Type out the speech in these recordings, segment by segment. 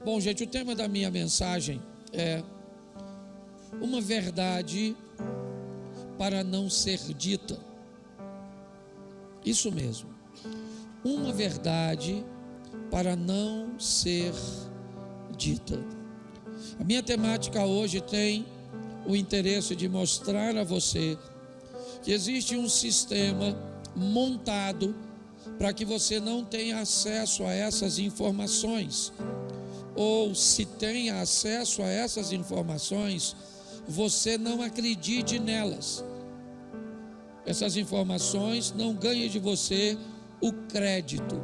Bom, gente, o tema da minha mensagem é uma verdade para não ser dita. Isso mesmo, uma verdade para não ser dita. A minha temática hoje tem o interesse de mostrar a você que existe um sistema montado para que você não tenha acesso a essas informações, ou se tenha acesso a essas informações, você não acredite nelas. Essas informações não ganhem de você o crédito,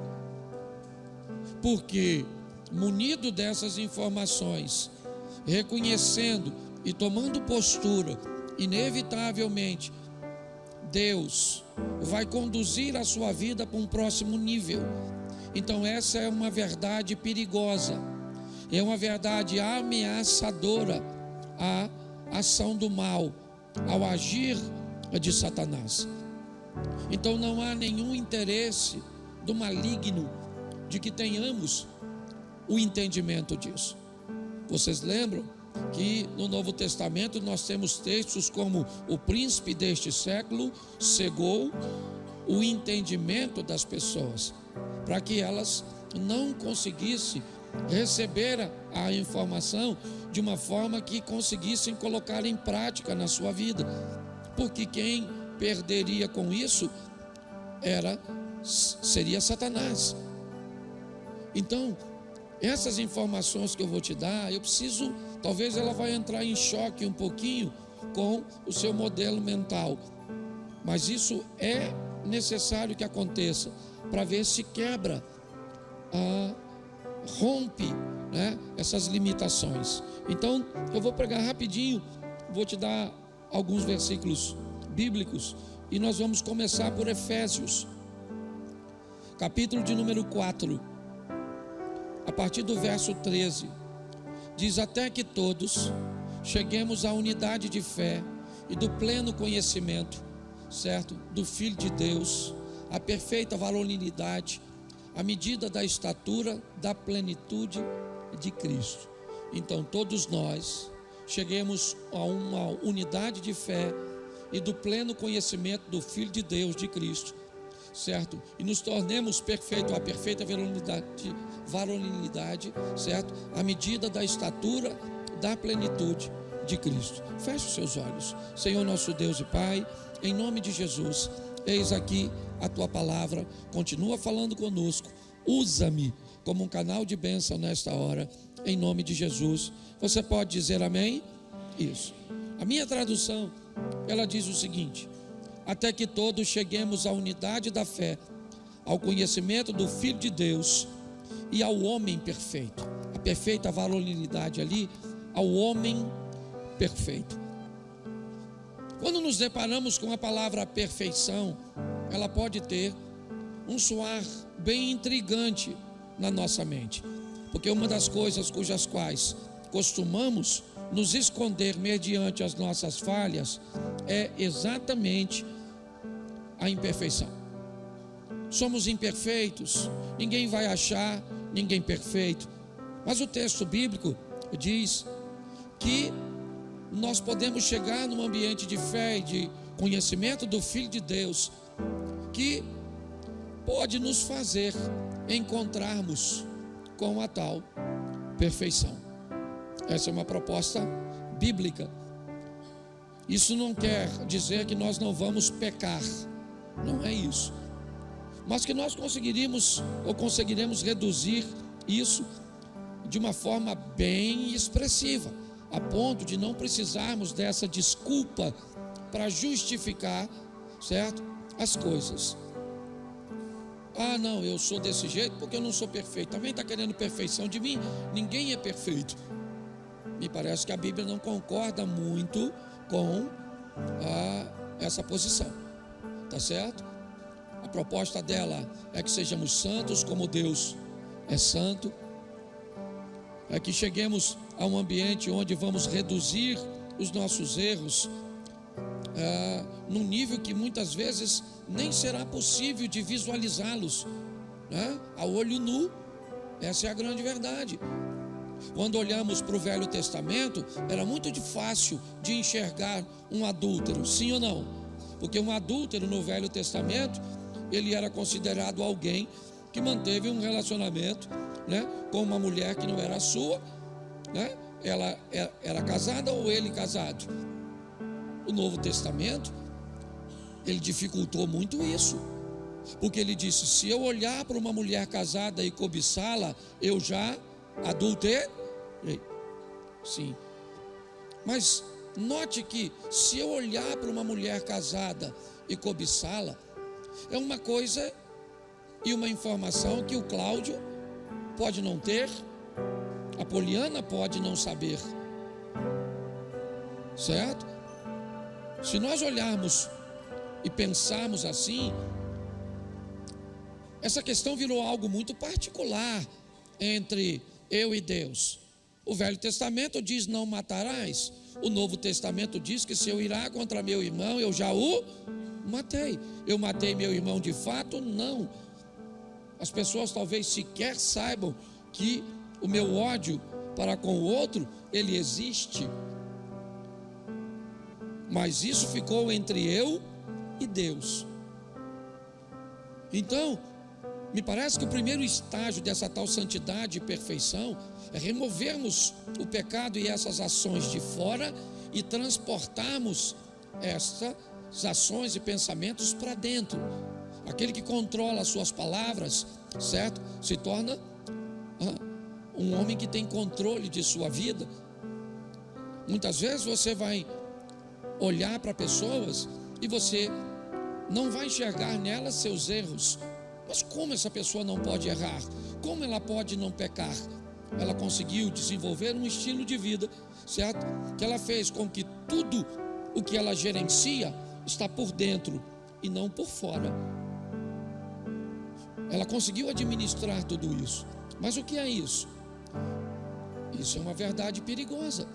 porque munido dessas informações, reconhecendo e tomando postura, inevitavelmente Deus vai conduzir a sua vida para um próximo nível. Então essa é uma verdade perigosa, é uma verdade ameaçadora à ação do mal, ao agir de Satanás. Então não há nenhum interesse do maligno de que tenhamos o entendimento disso. Vocês lembram que no Novo Testamento nós temos textos como o príncipe deste século cegou o entendimento das pessoas, para que elas não conseguissem receber a informação de uma forma que conseguissem colocar em prática na sua vida, porque quem perderia com isso seria Satanás. Então, essas informações que eu vou te dar, talvez ela vai entrar em choque um pouquinho com o seu modelo mental, mas isso é necessário que aconteça para ver se quebra, rompe, né, essas limitações. Então eu vou pregar rapidinho, vou te dar alguns versículos bíblicos e nós vamos começar por Efésios, capítulo de número 4, a partir do verso 13, diz: até que todos cheguemos à unidade de fé e do pleno conhecimento, certo? Do Filho de Deus, a perfeita varonilidade, à medida da estatura da plenitude de Cristo. Então todos nós cheguemos a uma unidade de fé e do pleno conhecimento do Filho de Deus, de Cristo, certo? E nos tornemos perfeitos, a perfeita varonilidade, certo? À medida da estatura da plenitude de Cristo. Feche os seus olhos. Senhor nosso Deus e Pai, em nome de Jesus, eis aqui a tua palavra, continua falando conosco, usa-me como um canal de bênção nesta hora, em nome de Jesus. Você pode dizer amém? Isso. A minha tradução, ela diz o seguinte: até que todos cheguemos à unidade da fé, ao conhecimento do Filho de Deus e ao homem perfeito. A perfeita varonilidade ali, ao homem perfeito. Quando nos deparamos com a palavra perfeição, ela pode ter um soar bem intrigante na nossa mente, porque uma das coisas cujas quais costumamos nos esconder mediante as nossas falhas é exatamente a imperfeição. Somos imperfeitos, ninguém vai achar ninguém perfeito, mas o texto bíblico diz que nós podemos chegar num ambiente de fé e de conhecimento do Filho de Deus, que pode nos fazer encontrarmos com a tal perfeição. Essa é uma proposta bíblica. Isso não quer dizer que nós não vamos pecar, não é isso, mas que nós conseguiremos reduzir isso de uma forma bem expressiva, a ponto de não precisarmos dessa desculpa para justificar, certo, as coisas. Ah, não, eu sou desse jeito porque eu não sou perfeito. Também está querendo perfeição de mim? Ninguém é perfeito. Me parece que a Bíblia não concorda muito com essa posição, tá certo? A proposta dela é que sejamos santos como Deus é santo, é que cheguemos a um ambiente onde vamos reduzir os nossos erros num nível que muitas vezes nem será possível de visualizá-los, né? A olho nu. Essa é a grande verdade. Quando olhamos para o Velho Testamento, era muito fácil de enxergar um adúltero, sim ou não? Porque um adúltero no Velho Testamento, ele era considerado alguém que manteve um relacionamento, né, com uma mulher que não era sua, né? Ela era casada ou ele casado. O Novo Testamento, ele dificultou muito isso, porque ele disse: se eu olhar para uma mulher casada e cobiçá-la, eu já adulterei. Sim, mas note que se eu olhar para uma mulher casada e cobiçá-la, é uma coisa e uma informação que o Cláudio pode não ter, a Poliana pode não saber, certo? Se nós olharmos e pensarmos assim, essa questão virou algo muito particular entre eu e Deus. O Velho Testamento diz: não matarás. O Novo Testamento diz que se eu irar contra meu irmão, eu já o matei. Eu matei meu irmão de fato? Não. As pessoas talvez sequer saibam que o meu ódio para com o outro, ele existe. Mas isso ficou entre eu e Deus. Então, me parece que o primeiro estágio dessa tal santidade e perfeição é removermos o pecado e essas ações de fora e transportarmos essas ações e pensamentos para dentro. Aquele que controla as suas palavras, certo? Se torna um homem que tem controle de sua vida. Muitas vezes você vai olhar para pessoas e você não vai enxergar nelas seus erros. Mas como essa pessoa não pode errar? Como ela pode não pecar? Ela conseguiu desenvolver um estilo de vida, certo? Que ela fez com que tudo o que ela gerencia está por dentro e não por fora. Ela conseguiu administrar tudo isso. Mas o que é isso? Isso é uma verdade perigosa,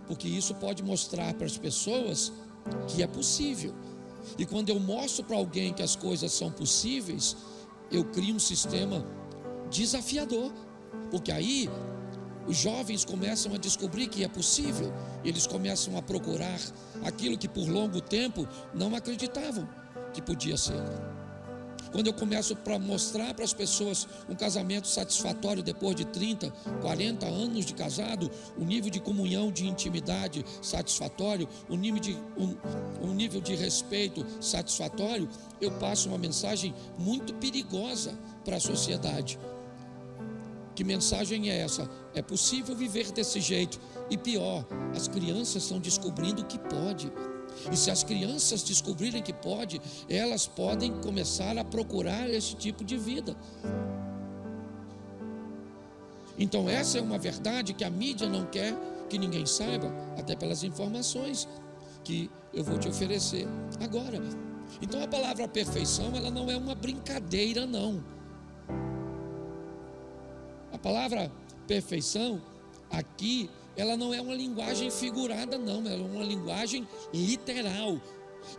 porque isso pode mostrar para as pessoas que é possível. E quando eu mostro para alguém que as coisas são possíveis, eu crio um sistema desafiador, porque aí os jovens começam a descobrir que é possível. Eles começam a procurar aquilo que por longo tempo não acreditavam que podia ser. Quando eu começo a mostrar para as pessoas um casamento satisfatório depois de 30, 40 anos de casado, um nível de comunhão, de intimidade satisfatório, um nível de respeito satisfatório, eu passo uma mensagem muito perigosa para a sociedade. Que mensagem é essa? É possível viver desse jeito. E pior, as crianças estão descobrindo que pode. E se as crianças descobrirem que pode, elas podem começar a procurar esse tipo de vida. Então essa é uma verdade que a mídia não quer que ninguém saiba, até pelas informações que eu vou te oferecer agora. Então a palavra perfeição, ela não é uma brincadeira, não. A palavra perfeição aqui, ela não é uma linguagem figurada, não, ela é uma linguagem literal.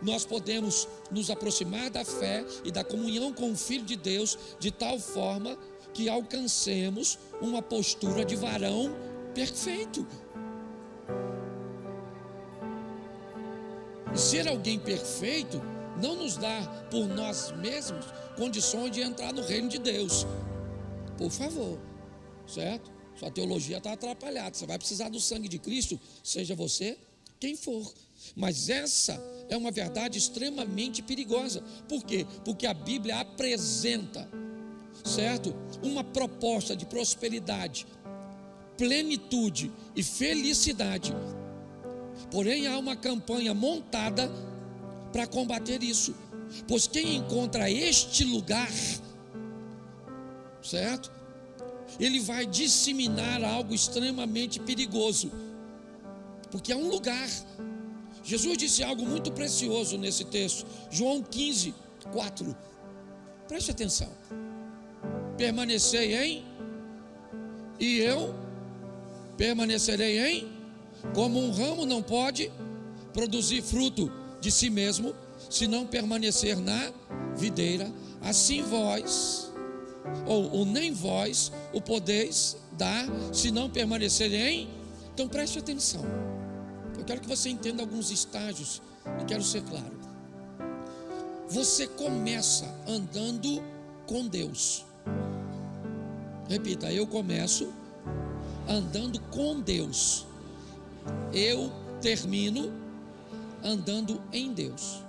Nós podemos nos aproximar da fé e da comunhão com o Filho de Deus de tal forma que alcancemos uma postura de varão perfeito. E ser alguém perfeito não nos dá por nós mesmos condições de entrar no reino de Deus. Por favor, certo? Sua teologia está atrapalhada. Você vai precisar do sangue de Cristo, seja você quem for. Mas essa é uma verdade extremamente perigosa. Por quê? Porque a Bíblia apresenta, certo, uma proposta de prosperidade, plenitude e felicidade. Porém, há uma campanha montada para combater isso. Pois quem encontra este lugar, certo, ele vai disseminar algo extremamente perigoso, porque é um lugar. Jesus disse algo muito precioso nesse texto, João 15, 4. Preste atenção. Permanecei em, e eu permanecerei em. Como um ramo não pode produzir fruto de si mesmo, se não permanecer na videira, assim vós, ou nem vós, o podeis dar se não permanecerem em. Então preste atenção. Eu quero que você entenda alguns estágios e quero ser claro. Você começa andando com Deus. Repita, eu começo andando com Deus. Eu termino andando em Deus.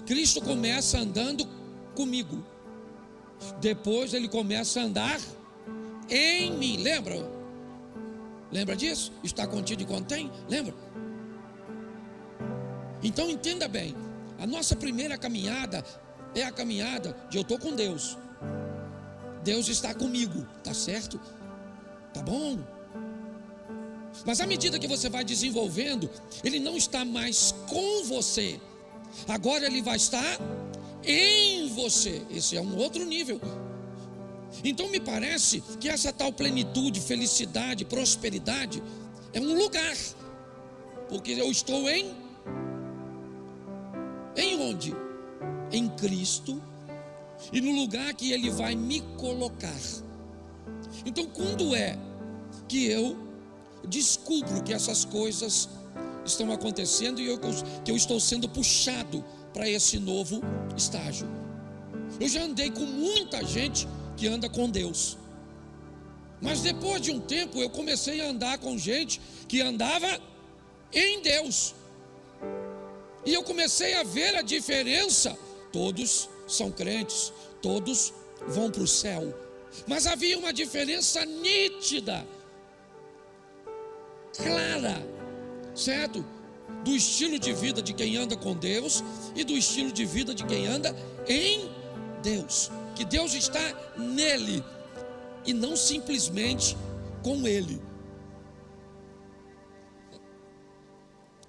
Cristo começa andando comigo. Depois ele começa a andar em mim. Lembra? Lembra disso? Está contido e contém? Lembra? Então entenda bem. A nossa primeira caminhada é a caminhada de eu estou com Deus. Deus está comigo. Tá certo? Tá bom? Mas à medida que você vai desenvolvendo, ele não está mais com você. Agora ele vai estar em você. Esse é um outro nível. Então me parece que essa tal plenitude, felicidade, prosperidade é um lugar. Porque eu estou em onde? Em Cristo. E no lugar que ele vai me colocar. Então quando é que eu descubro que essas coisas estão acontecendo e que eu estou sendo puxado para esse novo estágio? Eu já andei com muita gente que anda com Deus, mas depois de um tempo eu comecei a andar com gente que andava em Deus, e eu comecei a ver a diferença. Todos são crentes, todos vão para o céu, mas havia uma diferença nítida, clara, certo? Do estilo de vida de quem anda com Deus e do estilo de vida de quem anda em Deus. Que Deus está nele e não simplesmente com ele.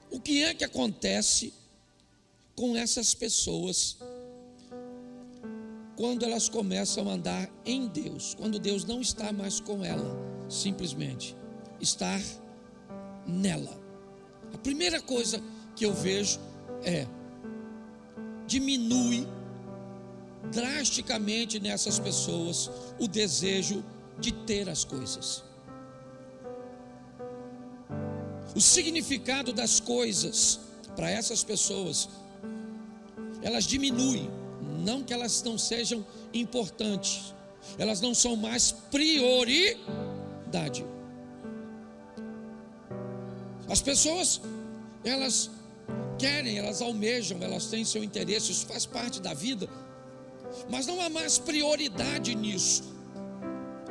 O que é que acontece com essas pessoas quando elas começam a andar em Deus? Quando Deus não está mais com ela, simplesmente estar nela. A primeira coisa que eu vejo é: diminui drasticamente nessas pessoas o desejo de ter as coisas. O significado das coisas para essas pessoas, elas diminuem. Não que elas não sejam importantes, elas não são mais prioridade. As pessoas, elas querem, elas almejam, elas têm seu interesse, isso faz parte da vida, mas não há mais prioridade nisso.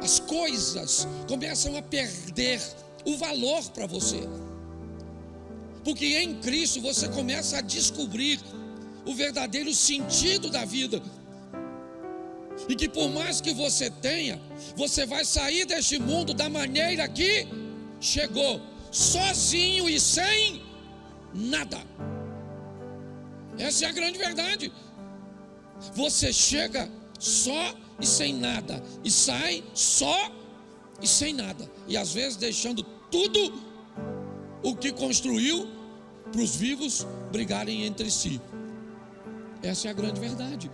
As coisas começam a perder o valor para você, porque em Cristo você começa a descobrir o verdadeiro sentido da vida, e que por mais que você tenha, você vai sair deste mundo da maneira que chegou, sozinho e sem nada. Essa é a grande verdade. Você chega só e sem nada, e sai só e sem nada, e às vezes deixando tudo o que construiu para os vivos brigarem entre si. Essa é a grande verdade.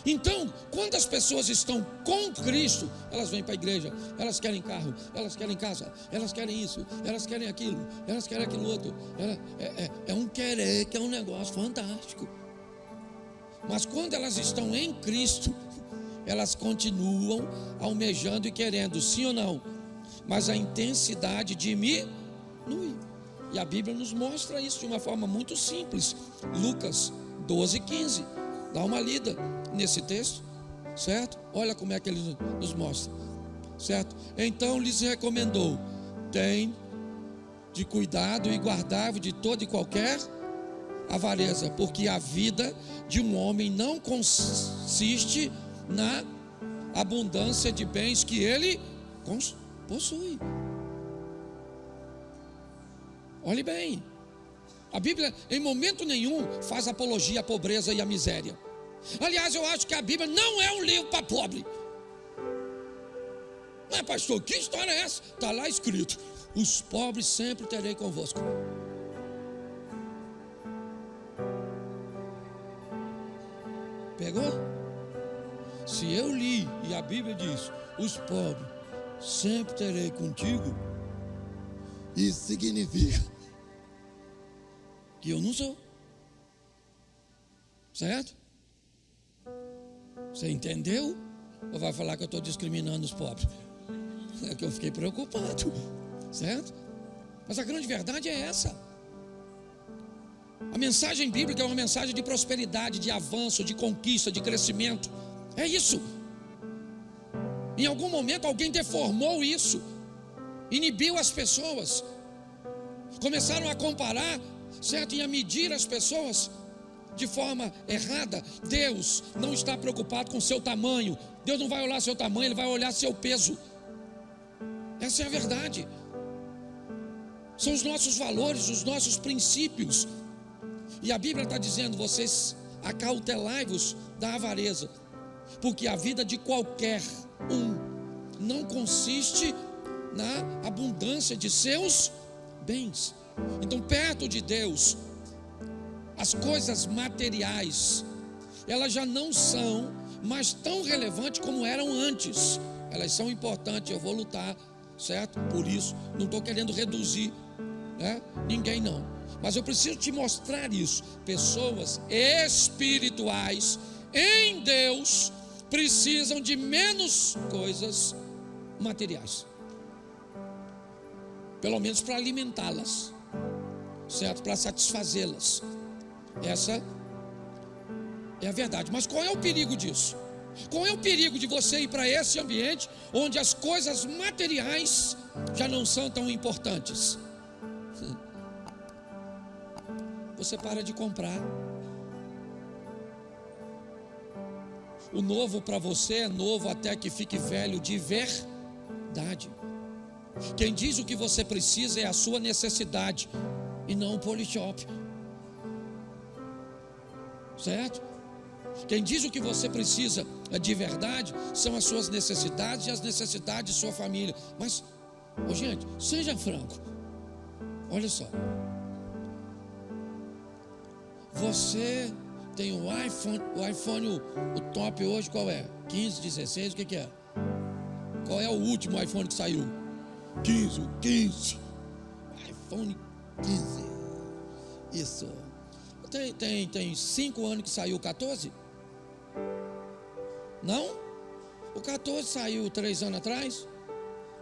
Então, quando as pessoas estão com Cristo, elas vêm para a igreja, elas querem carro, elas querem casa, elas querem isso, elas querem aquilo, elas querem aquilo outro. É um querer que é um negócio fantástico. Mas quando elas estão em Cristo, elas continuam almejando e querendo, sim ou não? Mas a intensidade diminui. E a Bíblia nos mostra isso de uma forma muito simples. Lucas 12:15. Dá uma lida nesse texto, certo? Olha como é que ele nos mostra, certo? Então lhes recomendou: tem de cuidado e guardai-vos de toda e qualquer avareza, porque a vida de um homem não consiste na abundância de bens que ele possui. Olhe bem, a Bíblia em momento nenhum faz apologia à pobreza e à miséria. Aliás, eu acho que a Bíblia não é um livro para pobre. Mas pastor, que história é essa? Está lá escrito: os pobres sempre terei convosco. Pegou? Se eu li e a Bíblia Bíblia diz: os pobres sempre terei contigo. Isso significa que eu não sou. Certo? Você entendeu? Ou vai falar que eu estou discriminando os pobres? É que eu fiquei preocupado. Certo? Mas a grande verdade é essa. A mensagem bíblica é uma mensagem de prosperidade, de avanço, de conquista, de crescimento. É isso. Em algum momento alguém deformou isso, inibiu as pessoas, começaram a comparar, certo? E a medir as pessoas de forma errada. Deus não está preocupado com seu tamanho. Deus não vai olhar seu tamanho, Ele vai olhar seu peso. Essa é a verdade. São os nossos valores, os nossos princípios. E a Bíblia está dizendo: vocês acautelai-vos da avareza, porque a vida de qualquer não consiste na abundância de seus bens. Então, perto de Deus, as coisas materiais, elas já não são mais tão relevantes como eram antes. Elas são importantes, eu vou lutar, certo? Por isso, não estou querendo reduzir, né? Ninguém não. Mas eu preciso te mostrar isso. Pessoas espirituais em Deus precisam de menos coisas materiais, pelo menos para alimentá-las, certo? Para satisfazê-las. Essa é a verdade. Mas qual é o perigo disso? Qual é o perigo de você ir para esse ambiente onde as coisas materiais já não são tão importantes? Você para de comprar. O novo para você é novo até que fique velho de verdade. Quem diz o que você precisa é a sua necessidade e não o Polishop. Certo? Quem diz o que você precisa de verdade são as suas necessidades e as necessidades de sua família. Mas, gente, seja franco. Olha só. Você tem o iPhone, o top hoje qual é? 15, 16, o que é? Qual é o último iPhone que saiu? 15, o 15. iPhone 15. Isso. Tem 5 anos que saiu o 14? Não? O 14 saiu 3 anos atrás?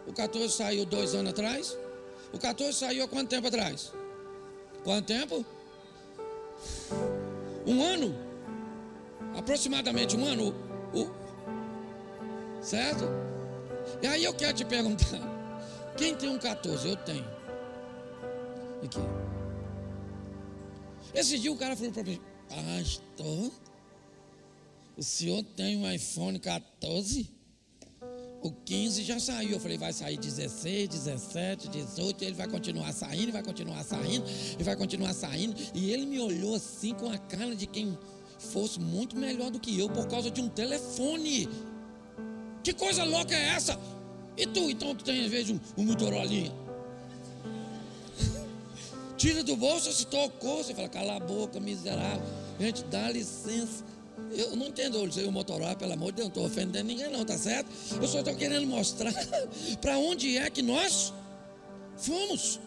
O 14 saiu 2 anos atrás? O 14 saiu há quanto tempo atrás? Quanto tempo? 1 ano? Aproximadamente 1 ano? Certo? E aí eu quero te perguntar: quem tem um 14? Eu tenho. Aqui. Esse dia o cara falou para mim: pastor, o senhor tem um iPhone 14? O 15 já saiu. Eu falei: vai sair 16, 17, 18. Ele vai continuar saindo, vai continuar saindo, e vai continuar saindo. E ele me olhou assim com a cara de quem fosse muito melhor do que eu por causa de um telefone. Que coisa louca é essa? E tu, então, tu tem às vezes um Motorolinha? Tira do bolso, se tocou, você fala: cala a boca, miserável. Gente, dá licença. Eu não entendo o Motorola, pelo amor de Deus, não estou ofendendo ninguém não, tá certo? Eu só estou querendo mostrar para onde é que nós fomos.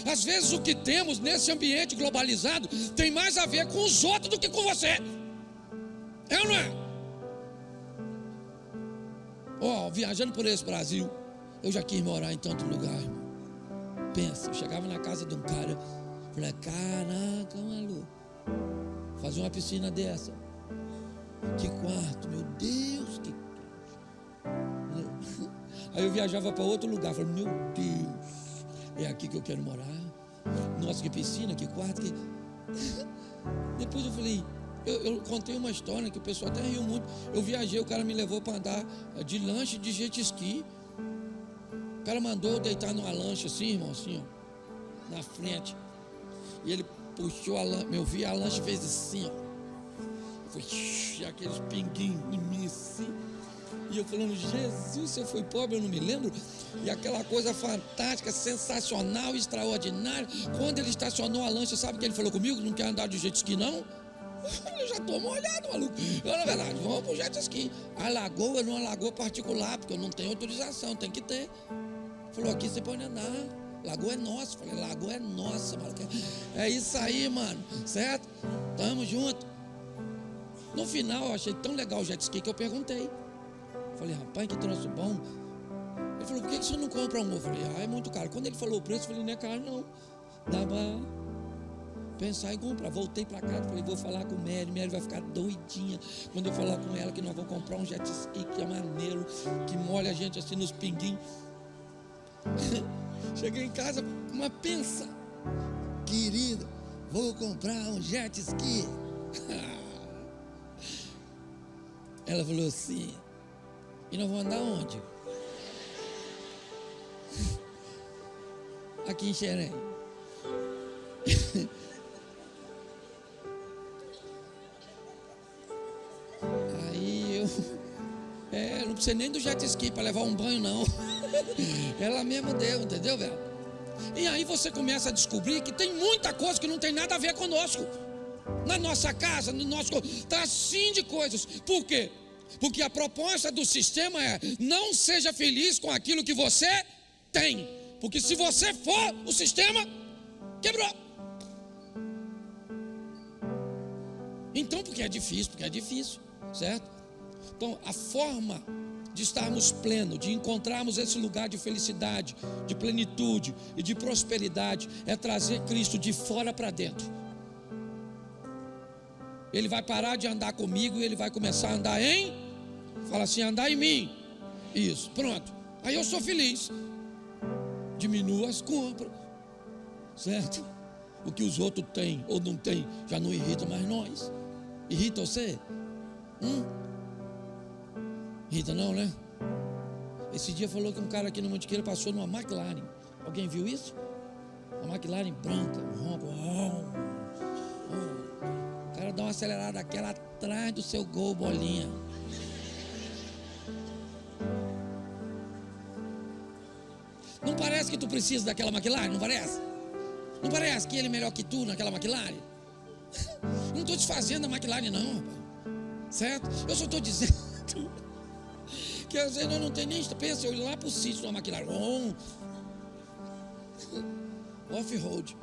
Às vezes o que temos nesse ambiente globalizado tem mais a ver com os outros do que com você. É ou não é? Viajando por esse Brasil, eu já quis morar em tanto lugar, irmão. Pensa, eu chegava na casa de um cara, falei: caraca, maluco, fazer uma piscina dessa. Que quarto, meu Deus, que... Aí eu viajava para outro lugar, falei: meu Deus, é aqui que eu quero morar. Nossa, que piscina, que quarto, que... Depois eu falei, eu contei uma história que o pessoal até riu muito. Eu viajei, o cara me levou para andar de lanche de jet ski. O cara mandou eu deitar numa lancha assim, irmão, assim, ó, na frente. E ele puxou a lancha, eu vi a lancha fez assim, ó. Foi aqueles pinguinhos em mim assim. E eu falando: Jesus, se eu fui pobre, eu não me lembro. E aquela coisa fantástica, sensacional, extraordinária. Quando ele estacionou a lancha, sabe o que ele falou comigo? Não quer andar de jet ski não? Eu já estou molhado, maluco. Eu, na verdade, vamos pro jet ski. A lagoa não é uma lagoa particular, porque eu não tenho autorização, tem que ter. Falou, aqui você pode andar. Lagoa é nossa. Falei, lagoa é nossa, maluco. É isso aí, mano, certo? Tamo junto. No final, eu achei tão legal o jet ski que eu perguntei. Falei, rapaz, que troço bom. Ele falou, por que você não compra um? Eu falei, é muito caro. Quando ele falou o preço, eu falei, não é caro não. Dá pra pensar em comprar. Voltei pra casa, falei, vou falar com o Mary vai ficar doidinha quando eu falar com ela que nós vamos comprar um jet ski que é maneiro, que molha a gente assim nos pinguinhos. Cheguei em casa, mas pensa, querida, vou comprar um jet ski. Ela falou assim, e nós vamos andar onde? Aqui em Xerém. Aí eu não precisei nem do jet ski para levar um banho não. Ela mesma deu, entendeu, velho? E aí você começa a descobrir que tem muita coisa que não tem nada a ver conosco. Na nossa casa, no nosso... Está assim de coisas. Por quê? Porque a proposta do sistema é: não seja feliz com aquilo que você tem. Porque se você for, o sistema quebrou. Então, porque é difícil, certo? Então, a forma de estarmos plenos, de encontrarmos esse lugar de felicidade, de plenitude e de prosperidade, é trazer Cristo de fora para dentro. Ele vai parar de andar comigo e ele vai começar a andar fala assim, andar em mim. Isso, pronto. Aí eu sou feliz. Diminuo as compras, certo? O que os outros têm ou não têm já não irrita mais nós. Irrita você? Irrita não, né? Esse dia falou que um cara aqui no Mantiqueira passou numa McLaren. Alguém viu isso? Uma McLaren branca, ronco. O cara dá uma acelerada daquela atrás do seu gol, bolinha. Não parece que tu precisa daquela McLaren? Não parece? Não parece que ele é melhor que tu naquela McLaren? Não estou desfazendo a McLaren não, rapaz. Certo? Eu só estou dizendo que às vezes eu não tenho nem... Pensa, eu ir lá para o sítio da McLaren. Off-road.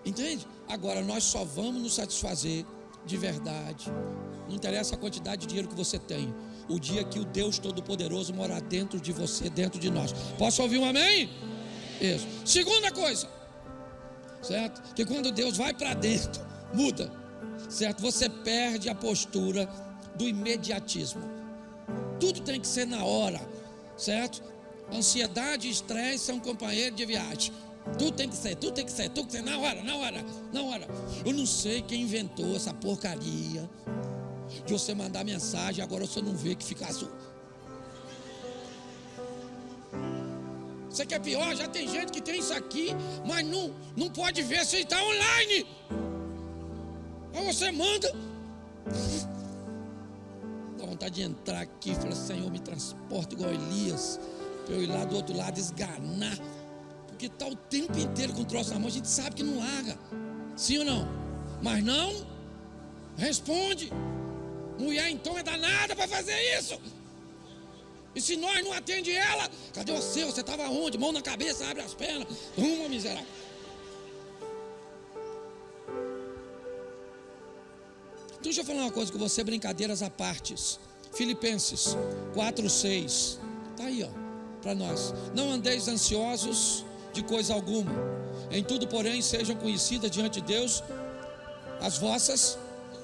Entende? Agora nós só vamos nos satisfazer de verdade. Não interessa a quantidade de dinheiro que você tem. O dia que o Deus Todo-Poderoso morar dentro de você, dentro de nós. Posso ouvir um amém? Isso. Segunda coisa, certo? Que quando Deus vai para dentro, muda, certo? Você perde a postura do imediatismo. Tudo tem que ser na hora, certo? Ansiedade e estresse são companheiros de viagem. Tudo tem que ser, na hora. Eu não sei quem inventou essa porcaria de você mandar mensagem, agora você não vê que fica azul. Você quer pior? Já tem gente que tem isso aqui, mas não pode ver se está online. Aí você manda. Dá vontade de entrar aqui e falar, Senhor, me transporta igual Elias, para eu ir lá do outro lado esganar. Porque está o tempo inteiro com o troço na mão, a gente sabe que não larga. Sim ou não? Mas não responde. Mulher então é danada para fazer isso. E se nós não atende ela, cadê você? Você estava onde? Mão na cabeça, abre as pernas. Uma miserável. Então deixa eu falar uma coisa com você, brincadeiras à parte. Filipenses 4:6. Está aí, ó, para nós. Não andeis ansiosos de coisa alguma. Em tudo, porém, sejam conhecidas diante de Deus as vossas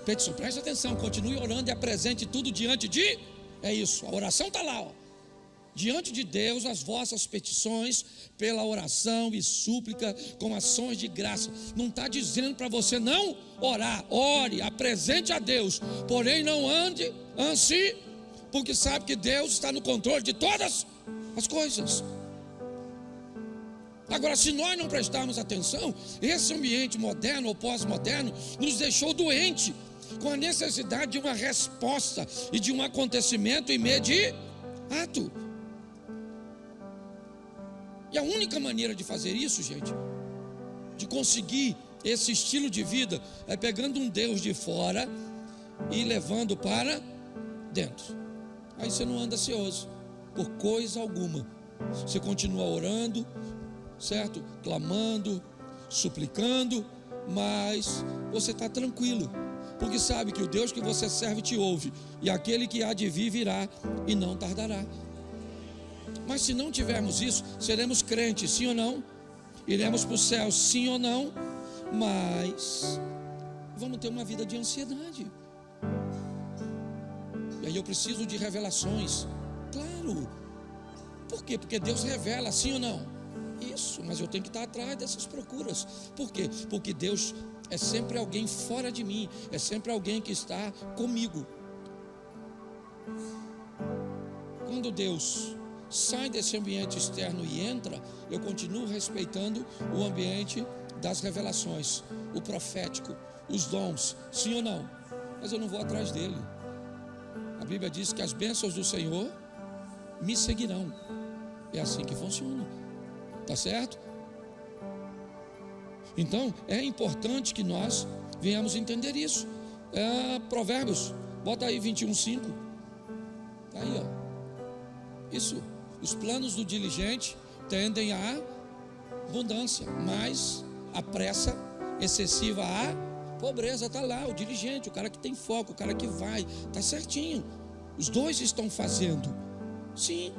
petições. Preste atenção, continue orando e apresente tudo diante de... É isso, a oração está lá, ó. Diante de Deus as vossas petições pela oração e súplica com ações de graça. Não está dizendo para você não orar. Ore, apresente a Deus, porém não ande ansie, porque sabe que Deus está no controle de todas as coisas. Agora, se nós não prestarmos atenção, esse ambiente moderno ou pós-moderno nos deixou doente, com a necessidade de uma resposta e de um acontecimento imediato. E a única maneira de fazer isso, gente, de conseguir esse estilo de vida é pegando um Deus de fora e levando para dentro. Aí você não anda ansioso por coisa alguma. Você continua orando, certo? Clamando, suplicando, mas você está tranquilo, porque sabe que o Deus que você serve te ouve, e aquele que há de vir virá e não tardará. Mas se não tivermos isso, seremos crentes, sim ou não? Iremos para o céu, sim ou não? Mas vamos ter uma vida de ansiedade. E aí eu preciso de revelações. Claro. Por quê? Porque Deus revela, sim ou não? Isso, mas eu tenho que estar atrás dessas procuras. Por quê? Porque Deus é sempre alguém fora de mim, é sempre alguém que está comigo. Quando Deus sai desse ambiente externo e entra, eu continuo respeitando o ambiente das revelações, o profético, os dons, sim ou não? Mas eu não vou atrás dele. A Bíblia diz que as bênçãos do Senhor me seguirão. É assim que funciona, tá certo? Então é importante que nós venhamos entender isso. Provérbios, bota aí 21:5. Tá aí, ó. Isso. Os planos do diligente tendem à abundância, mas a pressa excessiva à pobreza. Está lá, o diligente, o cara que tem foco, o cara que vai, está certinho. Os dois estão fazendo, sim,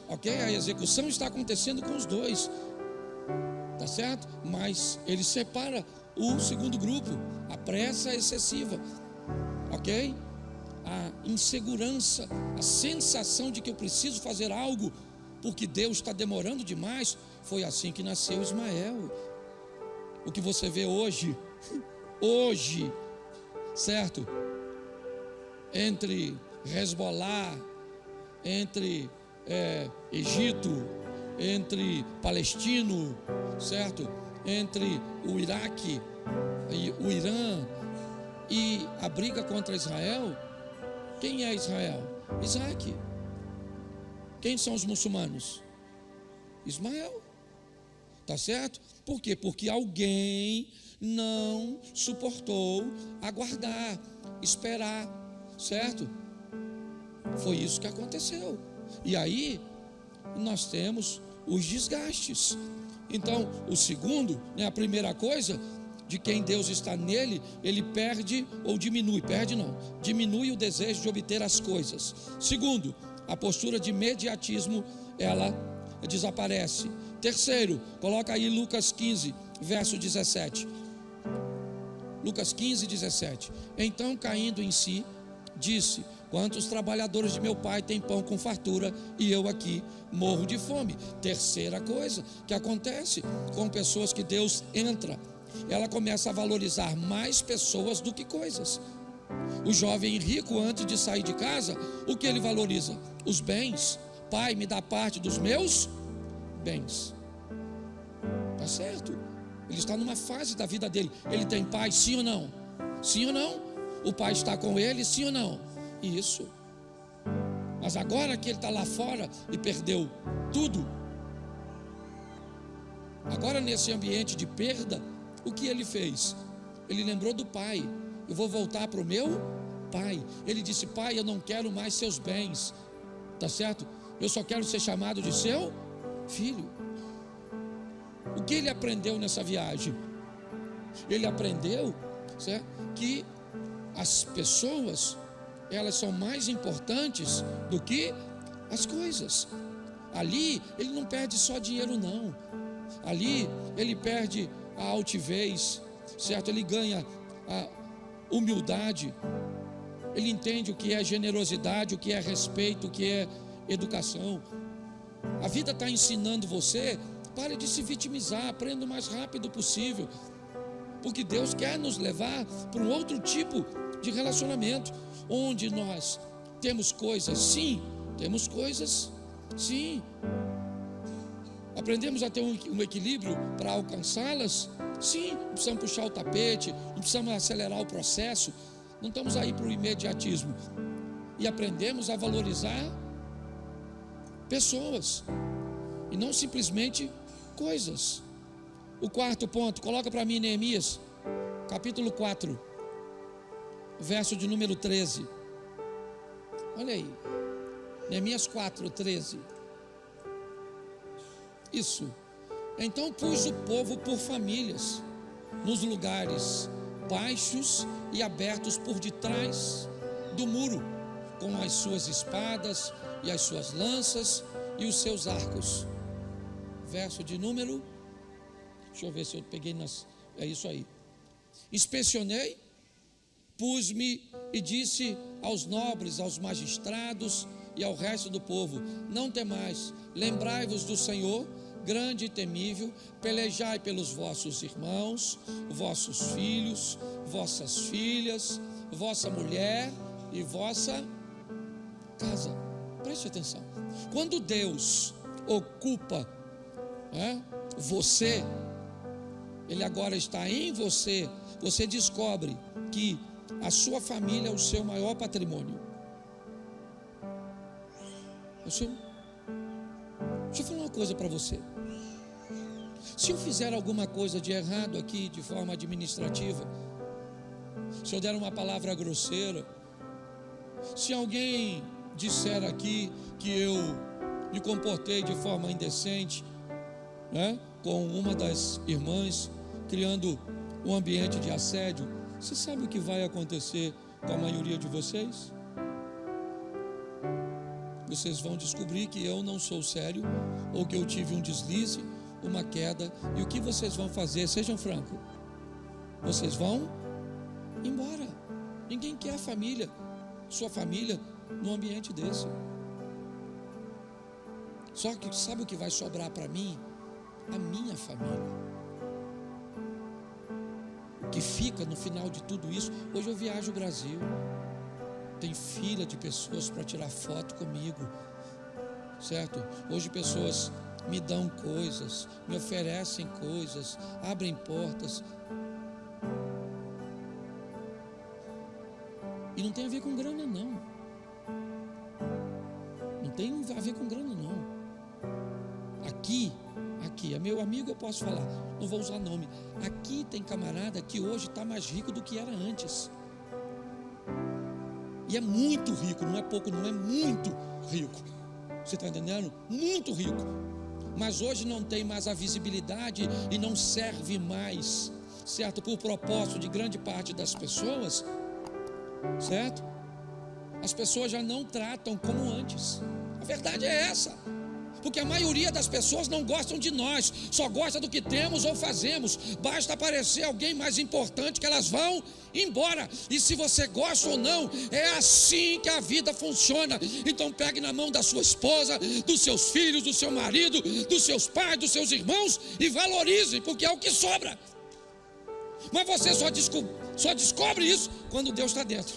ok? A execução está acontecendo com os dois, tá certo? Mas ele separa o segundo grupo, a pressa excessiva, ok? A insegurança, a sensação de que eu preciso fazer algo porque Deus está demorando demais. Foi assim que nasceu Ismael. O que você vê hoje, certo? Entre Hezbollah, entre Egito, entre palestino, certo? Entre o Iraque e o Irã e a briga contra Israel. Quem é Israel? Isaac. Quem são os muçulmanos? Ismael. Tá certo? Por quê? Porque alguém não suportou aguardar, esperar, certo? Foi isso que aconteceu. E aí nós temos os desgastes. Então, o segundo, a primeira coisa, de quem Deus está nele, ele perde ou diminui, diminui o desejo de obter as coisas. Segundo, a postura de imediatismo, ela desaparece. Terceiro, coloca aí Lucas 15, verso 17. Lucas 15, 17. Então, caindo em si, disse: quantos trabalhadores de meu pai têm pão com fartura e eu aqui morro de fome. Terceira coisa que acontece com pessoas que Deus entra, ela começa a valorizar mais pessoas do que coisas. O jovem rico, antes de sair de casa, o que ele valoriza? Os bens. Pai, me dá parte dos meus bens. Tá certo? Ele está numa fase da vida dele. Ele tem pai, sim ou não? Sim ou não? O pai está com ele, sim ou não? Isso. Mas agora que ele está lá fora e perdeu tudo, agora nesse ambiente de perda, o que ele fez? Ele lembrou do pai. Eu vou voltar para o meu pai. Ele disse: pai, eu não quero mais seus bens, tá certo? Eu só quero ser chamado de seu filho. O que ele aprendeu nessa viagem? Ele aprendeu, certo, que as pessoas, elas são mais importantes do que as coisas. Ali ele não perde só dinheiro, não. Ali ele perde a altivez, certo? Ele ganha a humildade. Ele entende o que é generosidade, o que é respeito, o que é educação. A vida está ensinando você: pare de se vitimizar, aprenda o mais rápido possível, porque Deus quer nos levar para um outro tipo de relacionamento, onde nós temos coisas, sim, temos coisas, sim, aprendemos a ter um equilíbrio para alcançá-las, sim, não precisamos puxar o tapete, não precisamos acelerar o processo, não estamos aí para o imediatismo, e aprendemos a valorizar pessoas, e não simplesmente coisas. O quarto ponto, coloca para mim Neemias, capítulo 4, verso de número 13. Olha aí, Neemias 4, 13. Isso. Então pus o povo por famílias, nos lugares baixos e abertos por detrás do muro, com as suas espadas e as suas lanças e os seus arcos. Verso de número, deixa eu ver se eu peguei é isso aí. Inspecionei, pus-me e disse aos nobres, aos magistrados e ao resto do povo: não temais, lembrai-vos do Senhor, grande e temível, pelejai pelos vossos irmãos, vossos filhos, vossas filhas, vossa mulher e vossa casa. Preste atenção. Quando Deus ocupa você, Ele agora está em você, você descobre que a sua família é o seu maior patrimônio. Deixa eu falar uma coisa para você. Se eu fizer alguma coisa de errado aqui, de forma administrativa, se eu der uma palavra grosseira, se alguém disser aqui que eu me comportei de forma indecente, com uma das irmãs, criando um ambiente de assédio, você sabe o que vai acontecer com a maioria de vocês? Vocês vão descobrir que eu não sou sério, ou que eu tive um deslize, uma queda, e o que vocês vão fazer? Sejam francos, vocês vão embora. Ninguém quer a família, sua família, num ambiente desse. Só que sabe o que vai sobrar para mim? A minha família. O que fica no final de tudo isso? Hoje eu viajo o Brasil, tem fila de pessoas para tirar foto comigo, certo? Hoje pessoas me dão coisas, me oferecem coisas, abrem portas, e não tem a ver com grana não, não tem a ver com grana não. Aqui, é meu amigo, eu posso falar, não vou usar nome. Aqui tem camarada que hoje está mais rico do que era antes, e é muito rico, não é pouco, não é muito rico. Você está entendendo? Muito rico. Mas hoje não tem mais a visibilidade e não serve mais, certo? Por propósito de grande parte das pessoas, certo? As pessoas já não tratam como antes. A verdade é essa. Porque a maioria das pessoas não gostam de nós, só gosta do que temos ou fazemos. Basta aparecer alguém mais importante que elas vão embora. E se você gosta ou não, é assim que a vida funciona. Então pegue na mão da sua esposa, dos seus filhos, do seu marido, dos seus pais, dos seus irmãos e valorize, porque é o que sobra. Mas você só descobre isso quando Deus está dentro.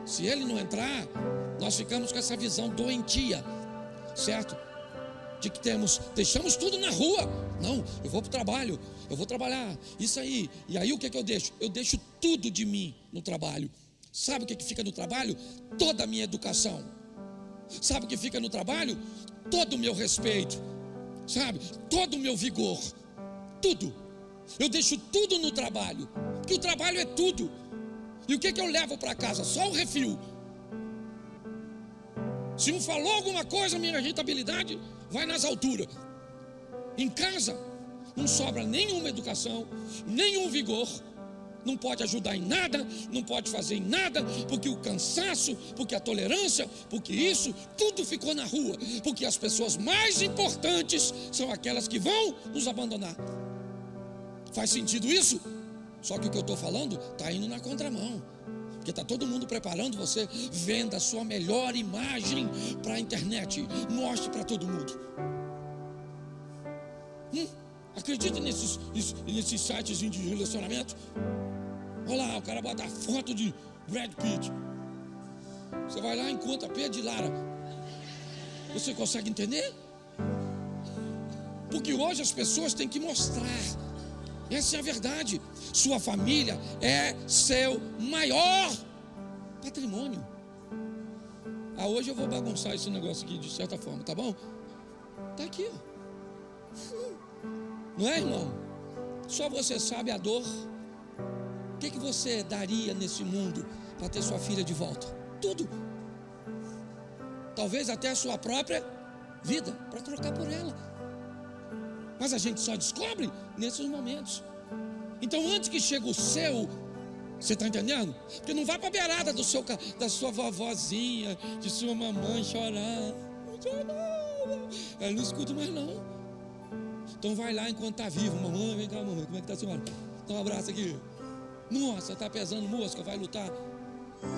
Se Ele não entrar, nós ficamos com essa visão doentia, certo? De que deixamos tudo na rua. Não, eu vou para o trabalho, eu vou trabalhar, isso aí. E aí o que eu deixo? Eu deixo tudo de mim no trabalho. Sabe o que fica no trabalho? Toda a minha educação. Sabe o que fica no trabalho? Todo o meu respeito, sabe? Todo o meu vigor, tudo. Eu deixo tudo no trabalho, porque o trabalho é tudo. E o que eu levo para casa? Só o refil. Se um falou alguma coisa, minha irritabilidade vai nas alturas. Em casa não sobra nenhuma educação, nenhum vigor, não pode ajudar em nada, não pode fazer em nada, porque o cansaço, porque a tolerância, porque isso, tudo ficou na rua, porque as pessoas mais importantes são aquelas que vão nos abandonar. Faz sentido isso? Só que o que eu estou falando está indo na contramão. Porque está todo mundo preparando você, venda a sua melhor imagem para a internet, mostre para todo mundo. Acredita nesses sites de relacionamento? Olha lá, o cara bota a foto de Brad Pitt. Você vai lá e encontra Pedro de Lara. Você consegue entender? Porque hoje as pessoas têm que mostrar. Essa é a verdade. Sua família é seu maior patrimônio. Hoje eu vou bagunçar esse negócio aqui de certa forma, tá bom? Tá aqui, ó. Não é, irmão? Só você sabe a dor. O que você daria nesse mundo para ter sua filha de volta? Tudo. Talvez até a sua própria vida, para trocar por ela. Mas a gente só descobre nesses momentos. Então, antes que chegue o seu, você está entendendo? Porque não vai para a beirada da sua vovozinha, de sua mamãe chorar. Ela não escuta mais não. Então vai lá enquanto está vivo. Mamãe, vem cá, mamãe, como é que está a senhora? Dá um abraço aqui. Nossa, está pesando mosca, vai lutar.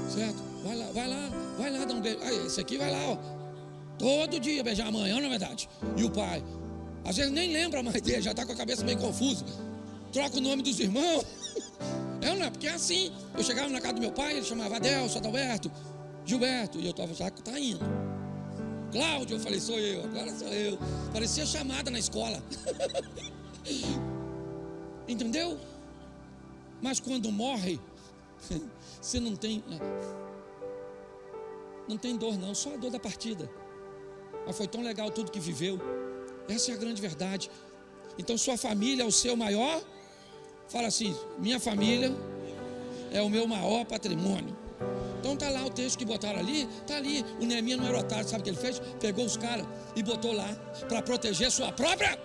Certo? Vai lá dar um beijo. Aí, esse aqui vai lá, ó. Todo dia beijar a mãe, não é verdade? E o pai? Às vezes nem lembra mais dele, já está com a cabeça meio confusa. Troca o nome dos irmãos. É ou não é? Porque é assim. Eu chegava na casa do meu pai, ele chamava Adelso, Adalberto, Gilberto. E eu estava já tá indo. Cláudio, eu falei, sou eu, agora sou eu. Parecia chamada na escola. Entendeu? Mas quando morre, você não tem dor não, só a dor da partida. Mas foi tão legal tudo que viveu. Essa é a grande verdade. Então sua família é o seu maior. Fala assim, minha família é o meu maior patrimônio. Então está lá o texto que botaram ali, está ali. O Neemias não era otário, sabe o que ele fez? Pegou os caras e botou lá para proteger sua própria.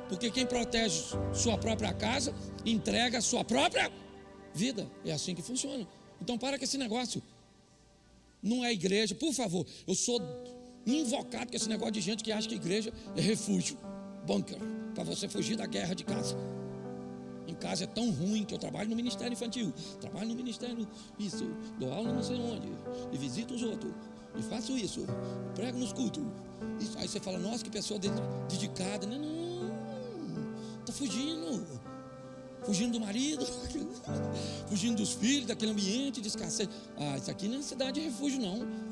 Porque quem protege sua própria casa, entrega a sua própria vida. É assim que funciona. Então para com esse negócio. Não é igreja, por favor. Eu sou invocado com esse negócio de gente que acha que igreja é refúgio, bunker, para você fugir da guerra de casa. Em casa é tão ruim que eu trabalho no ministério infantil, trabalho no ministério isso, dou aula não sei onde, e visito os outros, e faço isso, prego nos cultos. Isso. Aí você fala, nossa, que pessoa dedicada. Não, está fugindo do marido, fugindo dos filhos, daquele ambiente de escassez. Isso aqui não é cidade de refúgio não.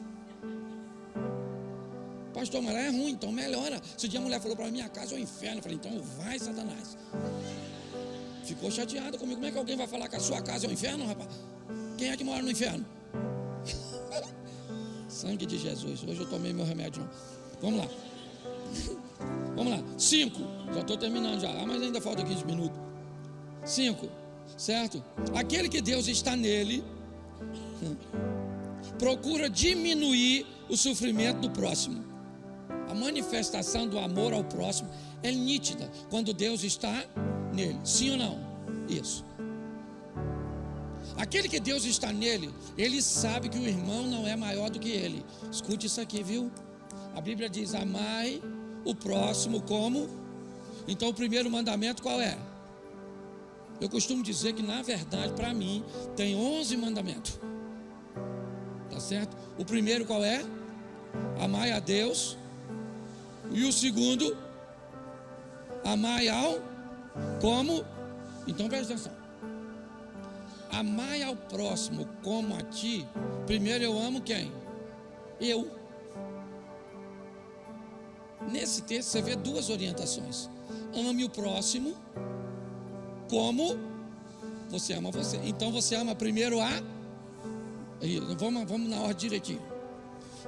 Pastor, mas lá é ruim, então melhora. Esse dia a mulher falou para mim, minha casa é o inferno. Eu falei, então vai, Satanás. Ficou chateada comigo. Como é que alguém vai falar que a sua casa é o inferno, rapaz? Quem é que mora no inferno? Sangue de Jesus. Hoje eu tomei meu remédio não. Vamos lá. Vamos lá. 5. Já estou terminando já. Mas ainda falta 15 minutos. 5. Certo? Aquele que Deus está nele procura diminuir o sofrimento do próximo. A manifestação do amor ao próximo é nítida quando Deus está nele. Sim ou não? Isso. Aquele que Deus está nele, ele sabe que o irmão não é maior do que ele. Escute isso aqui, viu? A Bíblia diz, amai o próximo como. Então o primeiro mandamento qual é? Eu costumo dizer que na verdade para mim tem 11 mandamentos. Tá certo? O primeiro qual é? Amai a Deus. E o segundo, amai ao como. Então presta atenção. Amai ao próximo como a ti. Primeiro eu amo quem? Eu. Nesse texto você vê duas orientações. Ame o próximo como você ama você. Então você ama primeiro a. Vamos na ordem direitinho.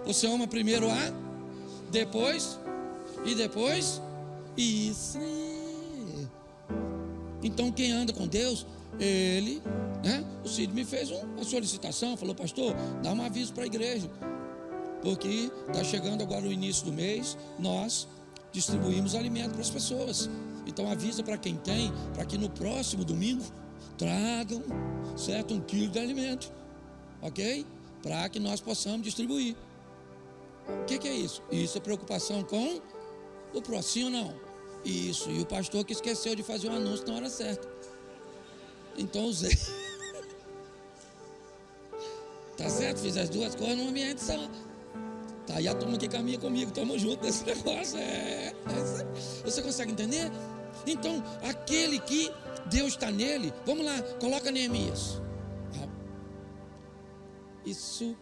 Você ama primeiro a, depois e depois isso. Então quem anda com Deus, ele, né? O Cid me fez uma solicitação, falou, pastor, dá um aviso para a igreja, porque está chegando agora o início do mês, nós distribuímos alimento para as pessoas. Então avisa para quem tem, para que no próximo domingo tragam, certo, 1 quilo de alimento, ok? Para que nós possamos distribuir. O que é isso? Isso é preocupação com o próximo, sim ou não? Isso, e o pastor que esqueceu de fazer o anúncio na hora certa. Então usei. Tá certo? Fiz as duas coisas num ambiente só. Tá aí a turma que caminha comigo, tamo junto nesse negócio. Você consegue entender? Então, aquele que Deus está nele, vamos lá, coloca Neemias. Isso,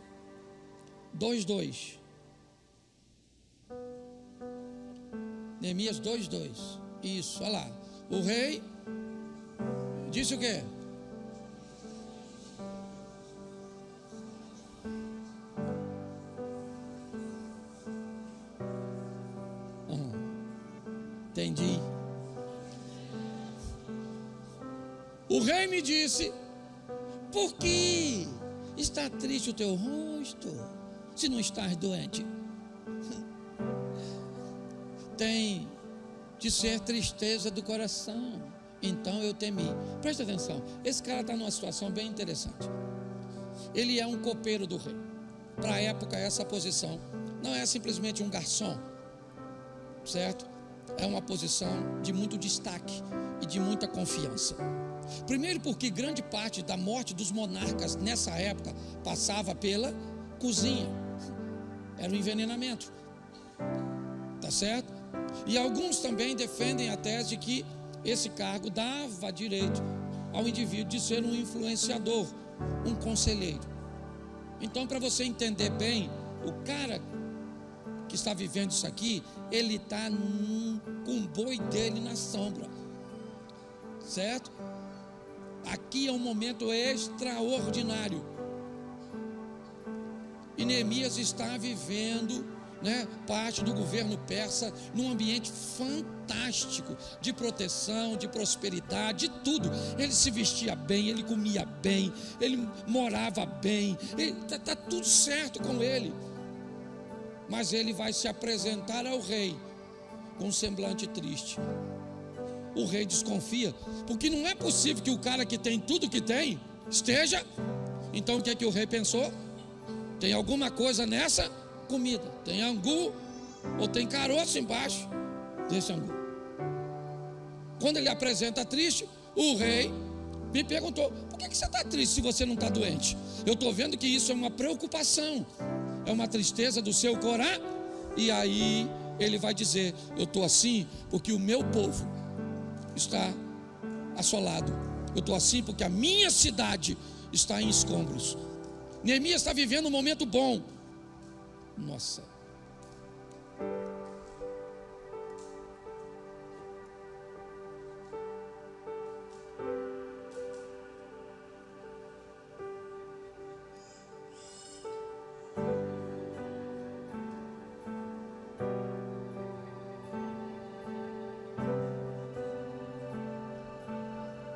2:2. Neemias 2:2. Isso, olha lá. O rei disse o quê? Entendi. rei me disse: por que está triste o teu rosto, se não estás doente? Tem de ser tristeza do coração. Então eu temi. Presta atenção, esse cara está numa situação bem interessante. Ele é um copeiro do rei. Para a época, essa posição não é simplesmente um garçom, certo? É uma posição de muito destaque e de muita confiança. Primeiro porque grande parte da morte dos monarcas nessa época passava pela cozinha. Era o envenenamento, tá certo? E alguns também defendem a tese de que esse cargo dava direito ao indivíduo de ser um influenciador, um conselheiro. Então, para você entender bem, o cara que está vivendo isso aqui, ele está com o boi dele na sombra, certo? Aqui é um momento extraordinário. E Neemias está vivendo, parte do governo persa num ambiente fantástico de proteção, de prosperidade, de tudo. Ele se vestia bem, ele comia bem, ele morava bem, está tudo certo com ele. Mas ele vai se apresentar ao rei com um semblante triste. O rei desconfia, porque não é possível que o cara que tem tudo que tem esteja. Então o que é que o rei pensou? Tem alguma coisa nessa comida, tem angu ou tem caroço embaixo desse angu. Quando ele apresenta triste, o rei me perguntou: por que você está triste se você não está doente? Eu estou vendo que isso é uma preocupação, é uma tristeza do seu coração. E aí ele vai dizer: eu estou assim porque o meu povo está assolado, eu estou assim porque a minha cidade está em escombros. Neemias está vivendo um momento bom. Nossa.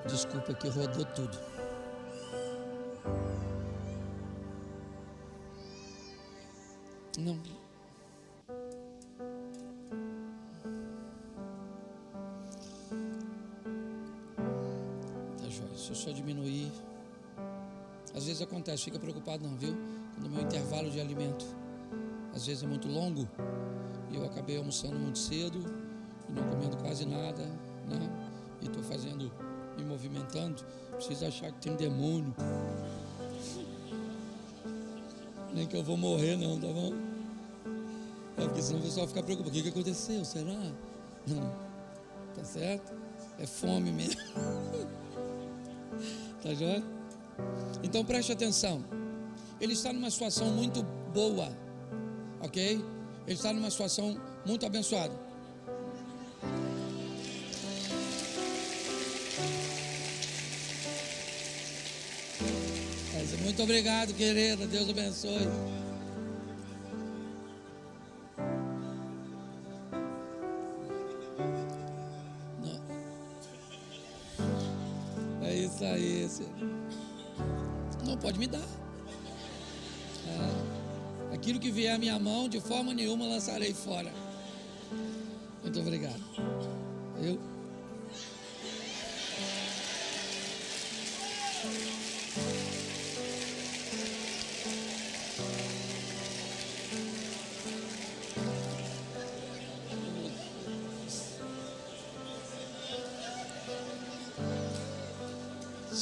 Desculpa que rodou tudo. Não. Tá jóia. Se eu só diminuir. Às vezes acontece, fica preocupado não, viu? Quando o meu intervalo de alimento às vezes é muito longo e eu acabei almoçando muito cedo e não comendo quase nada, E estou fazendo, me movimentando. Precisa achar que tem um demônio. Nem que eu vou morrer não, tá bom? Porque senão o pessoal fica preocupado. O que aconteceu? Será? Não. Tá certo? É fome mesmo. Tá joia? Então preste atenção. Ele está numa situação muito boa. Ok? Ele está numa situação muito abençoada. Muito obrigado, querida. Deus abençoe. Não. É isso aí, Senhor. Não pode me dar. Aquilo que vier à minha mão, de forma nenhuma lançarei fora. Muito obrigado.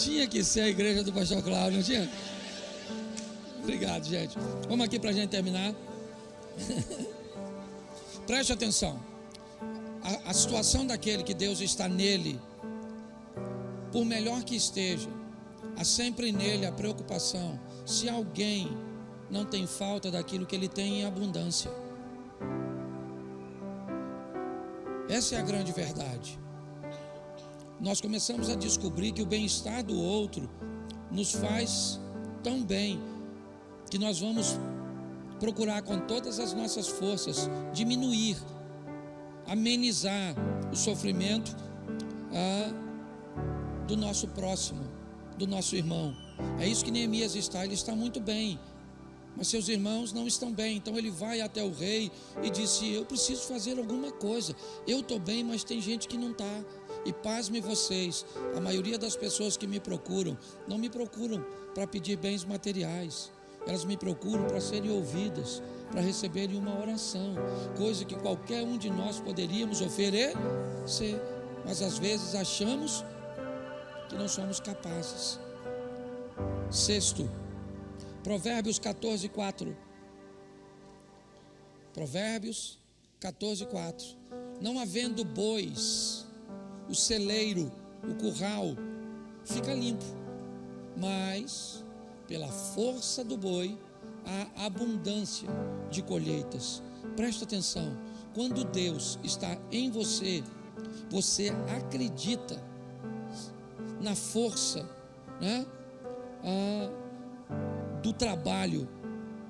Tinha que ser a igreja do pastor Cláudio, não tinha? Obrigado, gente. Vamos aqui para a gente terminar. Preste atenção. A situação daquele que Deus está nele, por melhor que esteja, há sempre nele a preocupação se alguém não tem falta daquilo que ele tem em abundância. Essa é a grande verdade. Nós começamos a descobrir que o bem-estar do outro nos faz tão bem que nós vamos procurar com todas as nossas forças diminuir, amenizar o sofrimento do nosso próximo, do nosso irmão. É isso que Neemias está, ele está muito bem, mas seus irmãos não estão bem. Então ele vai até o rei e disse: eu preciso fazer alguma coisa, eu estou bem, mas tem gente que não está. E pasme vocês, a maioria das pessoas que me procuram, não me procuram para pedir bens materiais, elas me procuram para serem ouvidas, para receberem uma oração, coisa que qualquer um de nós poderíamos oferecer, mas às vezes achamos que não somos capazes. Sexto, Provérbios 14:4. Provérbios 14:4. Não havendo bois, o celeiro, o curral fica limpo, mas pela força do boi há abundância de colheitas. Presta atenção, quando Deus está em você, você acredita na força, né, do trabalho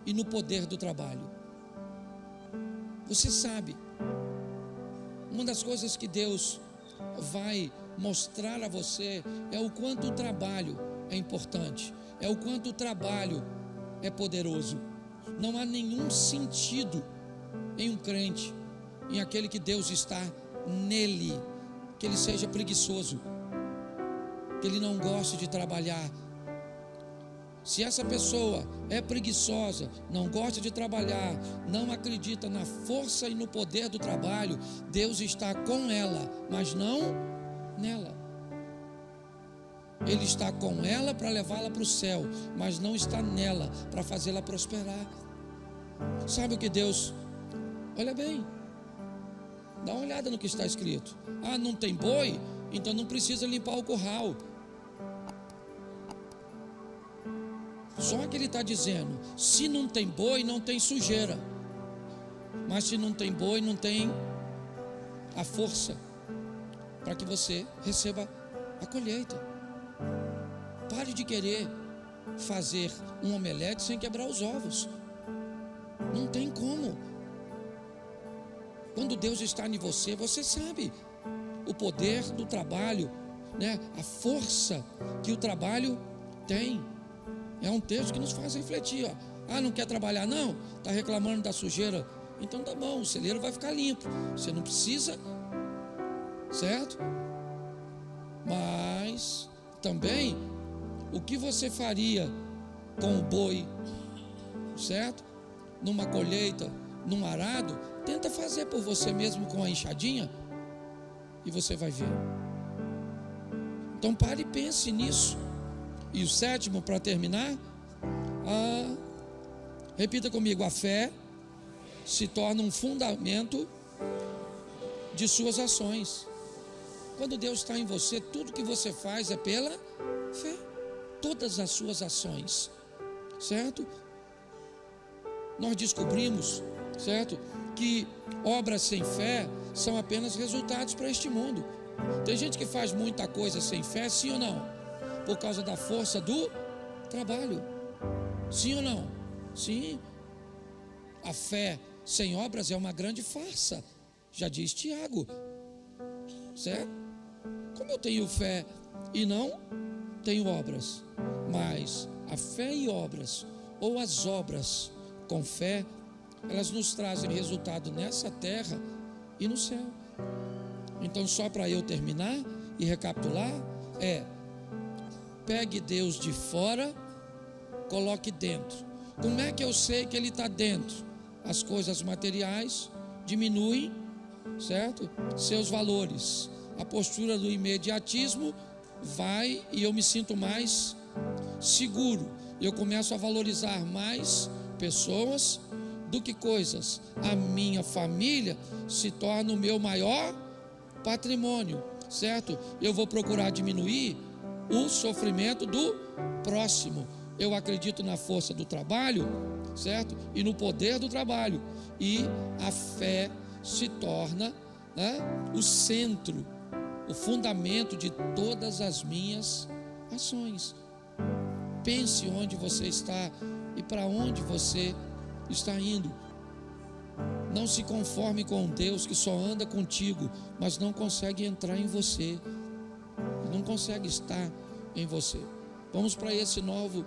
e no poder do trabalho. Você sabe, uma das coisas que Deus vai mostrar a você é o quanto o trabalho é importante, é o quanto o trabalho é poderoso. Não há nenhum sentido em um crente, em aquele que Deus está nele, que ele seja preguiçoso, que ele não goste de trabalhar. Se essa pessoa é preguiçosa, não gosta de trabalhar, não acredita na força e no poder do trabalho, Deus está com ela, mas não nela. Ele está com ela para levá-la para o céu, mas não está nela para fazê-la prosperar. Sabe o que Deus... Olha bem, dá uma olhada no que está escrito. Ah, não tem boi? Então não precisa limpar o curral. Só que ele está dizendo, se não tem boi, não tem sujeira. Mas se não tem boi, não tem a força para que você receba a colheita. Pare de querer fazer um omelete sem quebrar os ovos. Não tem como. Quando Deus está em você, você sabe o poder do trabalho, né? A força que o trabalho tem. É um texto que nos faz refletir, ó. Ah, não quer trabalhar não? Está reclamando da sujeira? Então tá bom, o celeiro vai ficar limpo. Você não precisa, certo? Mas também, o que você faria com o boi, certo? Numa colheita, num arado, tenta fazer por você mesmo com a enxadinha e você vai ver. Então pare e pense nisso. E o sétimo, para terminar, repita comigo: a fé se torna um fundamento de suas ações. Quando Deus está em você, tudo que você faz é pela fé. Todas as suas ações, certo? Nós descobrimos, certo, que obras sem fé são apenas resultados para este mundo. Tem gente que faz muita coisa sem fé, sim ou não? Por causa da força do trabalho. Sim ou não? Sim. A fé sem obras é uma grande farsa, já diz Tiago, certo? Como eu tenho fé e não tenho obras? Mas a fé e obras, ou as obras com fé, elas nos trazem resultado nessa terra e no céu. Então, só para eu terminar e recapitular, pegue Deus de fora, coloque dentro. Como é que eu sei que Ele está dentro? As coisas materiais diminuem, certo? Seus valores. A postura do imediatismo vai e eu me sinto mais seguro. Eu começo a valorizar mais pessoas do que coisas. A minha família se torna o meu maior patrimônio, certo? Eu vou procurar diminuir o sofrimento do próximo. Eu acredito na força do trabalho, certo? E no poder do trabalho. E a fé se torna, né, o centro, o fundamento de todas as minhas ações. Pense onde você está e para onde você está indo. Não se conforme com Deus que só anda contigo, mas não consegue entrar em você. não consegue estar em você. Vamos para esse novo